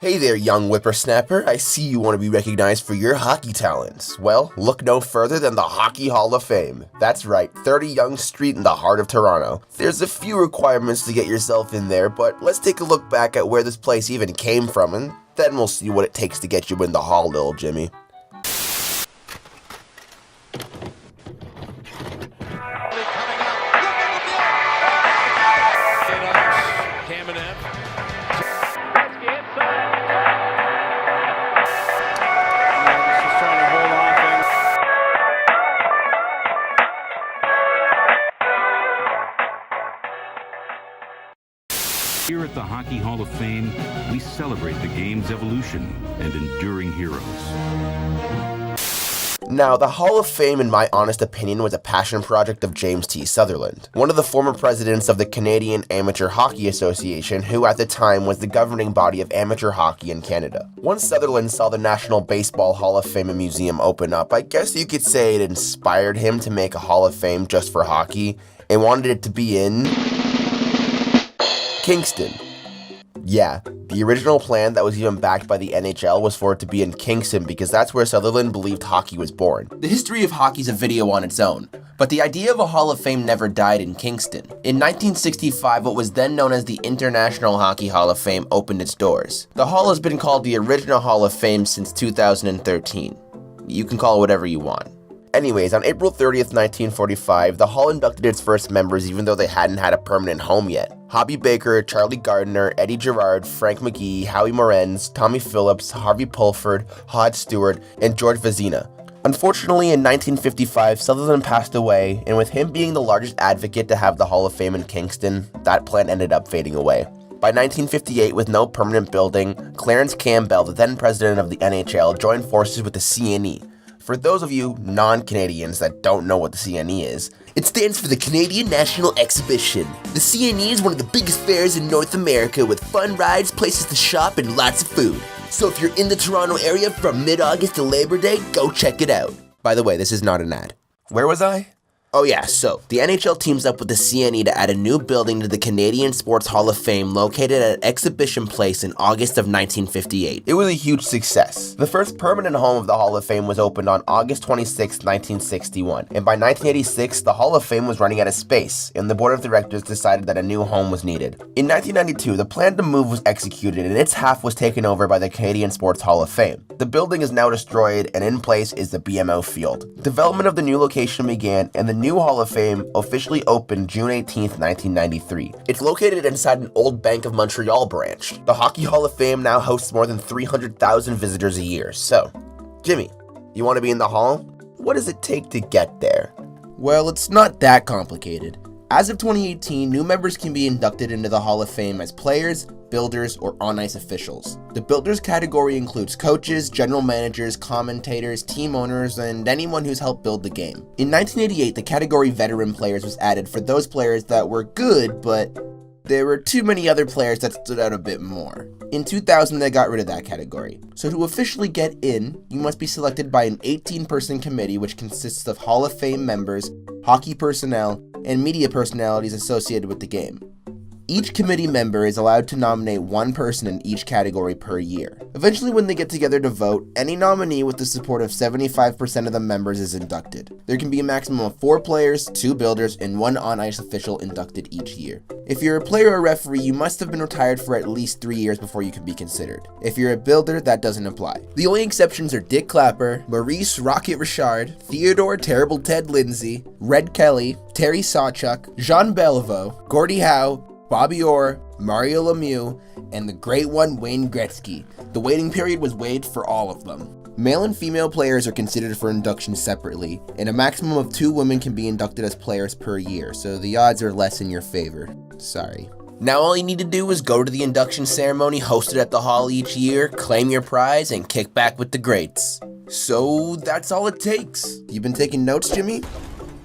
Hey there, young whippersnapper. I see you want to be recognized for your hockey talents. Well, look no further than the Hockey Hall of Fame. That's right, 30 Yonge Street in the heart of Toronto. There's a few requirements to get yourself in there, but let's take a look back at where this place even came from, and then we'll see what it takes to get you in the hall, little Jimmy. Here at the Hockey Hall of Fame, we celebrate the game's evolution and enduring heroes. Now, the Hall of Fame, in my honest opinion, was a passion project of James T. Sutherland, one of the former presidents of the Canadian Amateur Hockey Association, who at the time was the governing body of amateur hockey in Canada. Once Sutherland saw the National Baseball Hall of Fame and Museum open up, I guess you could say it inspired him to make a Hall of Fame just for hockey, and wanted it to be in Kingston. Yeah, the original plan that was even backed by the NHL was for it to be in Kingston because that's where Sutherland believed hockey was born. The history of hockey is a video on its own, but the idea of a Hall of Fame never died in Kingston. In 1965, what was then known as the International Hockey Hall of Fame opened its doors. The hall has been called the original Hall of Fame since 2013. You can call it whatever you want. Anyways, on April 30th, 1945, the hall inducted its first members even though they hadn't had a permanent home yet. Hobby Baker, Charlie Gardner, Eddie Girard, Frank McGee, Howie Morenz, Tommy Phillips, Harvey Pulford, Hod Stewart, and George Vizina. Unfortunately, in 1955, Sutherland passed away, and with him being the largest advocate to have the Hall of Fame in Kingston, that plan ended up fading away. By 1958, with no permanent building, Clarence Campbell, the then president of the NHL, joined forces with the CNE. For those of you non-Canadians that don't know what the CNE is, it stands for the Canadian National Exhibition. The CNE is one of the biggest fairs in North America with fun rides, places to shop, and lots of food. So if you're in the Toronto area from mid-August to Labor Day, go check it out. By the way, this is not an ad. Where was I? Oh yeah, so the NHL teams up with the CNE to add a new building to the Canadian Sports Hall of Fame located at Exhibition Place in August of 1958. It was a huge success. The first permanent home of the Hall of Fame was opened on August 26, 1961, and by 1986, the Hall of Fame was running out of space, and the board of directors decided that a new home was needed. In 1992, the plan to move was executed, and its half was taken over by the Canadian Sports Hall of Fame. The building is now destroyed, and in place is the BMO Field. Development of the new location began, and the new Hall of Fame officially opened June 18, 1993. It's located inside an old Bank of Montreal branch. The Hockey Hall of Fame now hosts more than 300,000 visitors a year. So, Jimmy, you want to be in the hall? What does it take to get there? Well, it's not that complicated. As of 2018, new members can be inducted into the Hall of Fame as players, builders, or on-ice officials. The builders category includes coaches, general managers, commentators, team owners, and anyone who's helped build the game. In 1988, the category veteran players was added for those players that were good, but there were too many other players that stood out a bit more. In 2000, they got rid of that category. So to officially get in, you must be selected by an 18-person committee which consists of Hall of Fame members, hockey personnel, and media personalities associated with the game. Each committee member is allowed to nominate one person in each category per year. Eventually, when they get together to vote, any nominee with the support of 75% of the members is inducted. There can be a maximum of 4 players, 2 builders, and 1 on-ice official inducted each year. If you're a player or referee, you must have been retired for at least 3 years before you can be considered. If you're a builder, that doesn't apply. The only exceptions are Dick Clapper, Maurice Rocket Richard, Theodore Terrible Ted Lindsay, Red Kelly, Terry Sawchuk, Jean Beliveau, Gordie Howe, Bobby Orr, Mario Lemieux, and the great one Wayne Gretzky. The waiting period was waived for all of them. Male and female players are considered for induction separately, and a maximum of 2 women can be inducted as players per year, so the odds are less in your favor. Sorry. Now all you need to do is go to the induction ceremony hosted at the hall each year, claim your prize, and kick back with the greats. So that's all it takes. You been taking notes, Jimmy?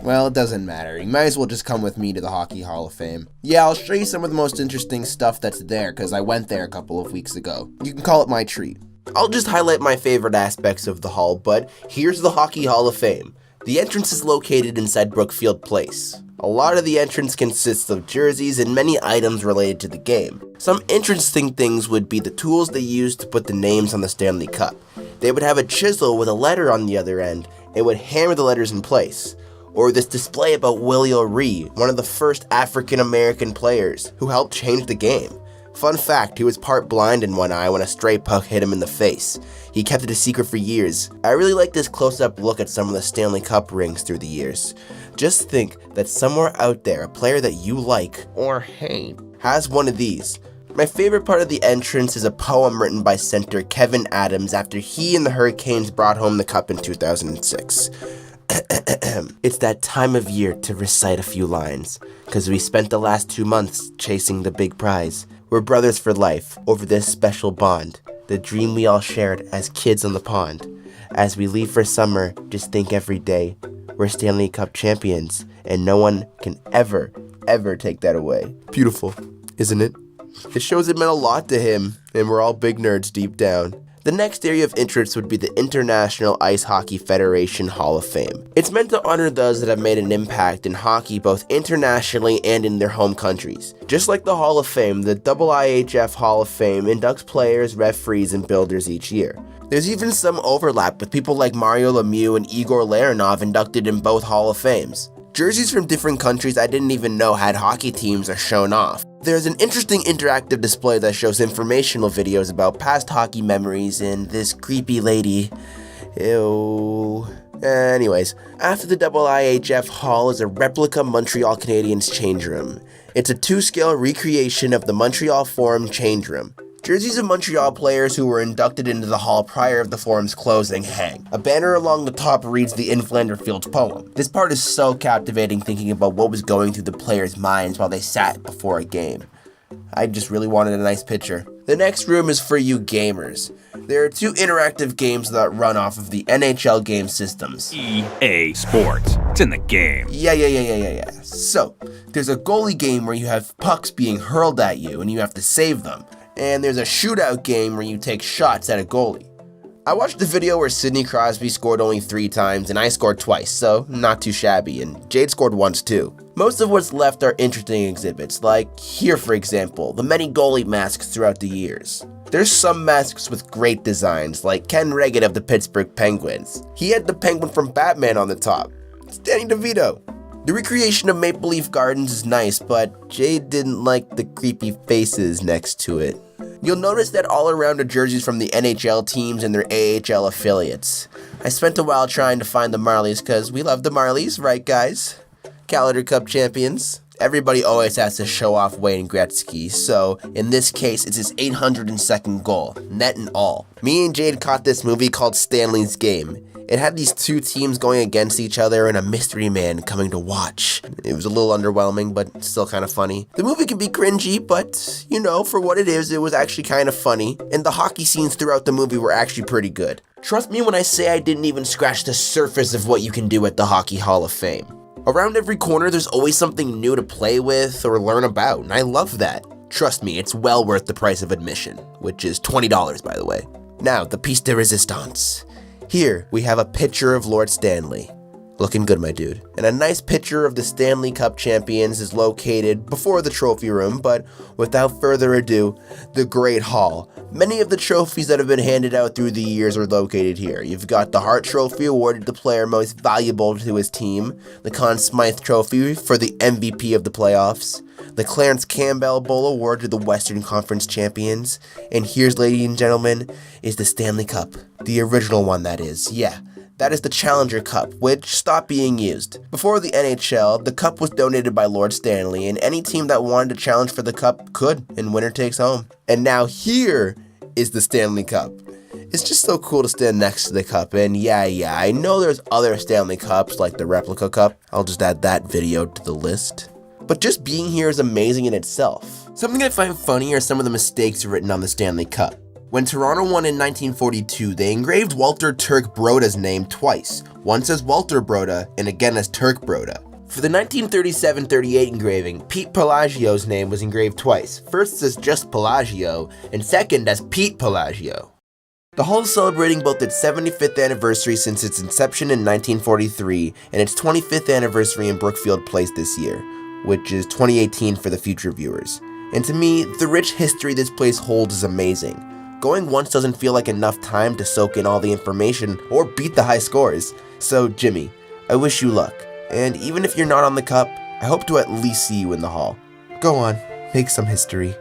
Well, it doesn't matter. You might as well just come with me to the Hockey Hall of Fame. Yeah, I'll show you some of the most interesting stuff that's there, because I went there a couple of weeks ago. You can call it my treat. I'll just highlight my favorite aspects of the hall, but here's the Hockey Hall of Fame. The entrance is located inside Brookfield Place. A lot of the entrance consists of jerseys and many items related to the game. Some interesting things would be the tools they used to put the names on the Stanley Cup. They would have a chisel with a letter on the other end and would hammer the letters in place. Or this display about Willie O'Ree, one of the first African-American players who helped change the game. Fun fact, he was part blind in one eye when a stray puck hit him in the face. He kept it a secret for years. I really like this close-up look at some of the Stanley Cup rings through the years. Just think that somewhere out there, a player that you like, or hate, has one of these. My favorite part of the entrance is a poem written by center Kevin Adams after he and the Hurricanes brought home the cup in 2006. It's that time of year to recite a few lines, cause we spent the last 2 months chasing the big prize. We're brothers for life over this special bond, the dream we all shared as kids on the pond. As we leave for summer, just think every day, we're Stanley Cup champions, and no one can ever take that away. Beautiful, isn't it? It shows it meant a lot to him, and we're all big nerds deep down. The next area of interest would be the International Ice Hockey Federation Hall of Fame. It's meant to honor those that have made an impact in hockey both internationally and in their home countries. Just like the Hall of Fame, the IIHF Hall of Fame inducts players, referees, and builders each year. There's even some overlap with people like Mario Lemieux and Igor Larionov inducted in both Hall of Fames. Jerseys from different countries I didn't even know had hockey teams are shown off. There's an interesting interactive display that shows informational videos about past hockey memories and this creepy lady. Ew. Anyways, after the IIHF Hall is a replica Montreal Canadiens change room. It's a 2-scale recreation of the Montreal Forum change room. Jerseys of Montreal players who were inducted into the hall prior to the forum's closing hang. A banner along the top reads the Inflander Fields poem. This part is so captivating thinking about what was going through the players' minds while they sat before a game. I just really wanted a nice picture. The next room is for you gamers. There are 2 interactive games that run off of the NHL game systems. EA Sports. It's in the game. Yeah. So, there's a goalie game where you have pucks being hurled at you and you have to save them. And there's a shootout game where you take shots at a goalie. I watched the video where Sidney Crosby scored only 3 times and I scored twice, so not too shabby, and Jade scored once too. Most of what's left are interesting exhibits, like here for example, the many goalie masks throughout the years. There's some masks with great designs, like Ken Reagan of the Pittsburgh Penguins. He had the penguin from Batman on the top. It's Danny DeVito. The recreation of Maple Leaf Gardens is nice, but Jade didn't like the creepy faces next to it. You'll notice that all around are jerseys from the NHL teams and their AHL affiliates. I spent a while trying to find the Marlies because we love the Marlies, right guys? Calendar Cup champions. Everybody always has to show off Wayne Gretzky, so in this case it's his 802nd goal, net and all. Me and Jade caught this movie called Stanley's Game. It had these 2 teams going against each other and a mystery man coming to watch. It was a little underwhelming, but still kind of funny. The movie can be cringy, but, you know, for what it is, it was actually kind of funny. And the hockey scenes throughout the movie were actually pretty good. Trust me when I say I didn't even scratch the surface of what you can do at the Hockey Hall of Fame. Around every corner, there's always something new to play with or learn about, and I love that. Trust me, it's well worth the price of admission, which is $20, by the way. Now, the piece de resistance. Here, we have a picture of Lord Stanley. Looking good, my dude. And a nice picture of the Stanley Cup champions is located before the trophy room, but without further ado, the Great Hall. Many of the trophies that have been handed out through the years are located here. You've got the Hart Trophy awarded to the player most valuable to his team, the Conn Smythe Trophy for the MVP of the playoffs, the Clarence Campbell Bowl Award to the Western Conference champions, and here's, ladies and gentlemen, is the Stanley Cup. The original one, that is. Yeah, that is the Challenger Cup, which stopped being used. Before the NHL, the cup was donated by Lord Stanley, and any team that wanted to challenge for the cup could, and winner takes home. And now here is the Stanley Cup. It's just so cool to stand next to the cup, and yeah, I know there's other Stanley Cups, like the replica cup. I'll just add that video to the list. But just being here is amazing in itself. Something I find funny are some of the mistakes written on the Stanley Cup. When Toronto won in 1942, they engraved Walter Turk Broda's name twice, once as Walter Broda and again as Turk Broda. For the 1937-38 engraving, Pete Pelagio's name was engraved twice, first as just Pelagio and second as Pete Pelagio. The Hall is celebrating both its 75th anniversary since its inception in 1943 and its 25th anniversary in Brookfield Place this year, which is 2018 for the future viewers. And to me, the rich history this place holds is amazing. Going once doesn't feel like enough time to soak in all the information or beat the high scores. So Jimmy, I wish you luck. And even if you're not on the cup, I hope to at least see you in the Hall. Go on, make some history.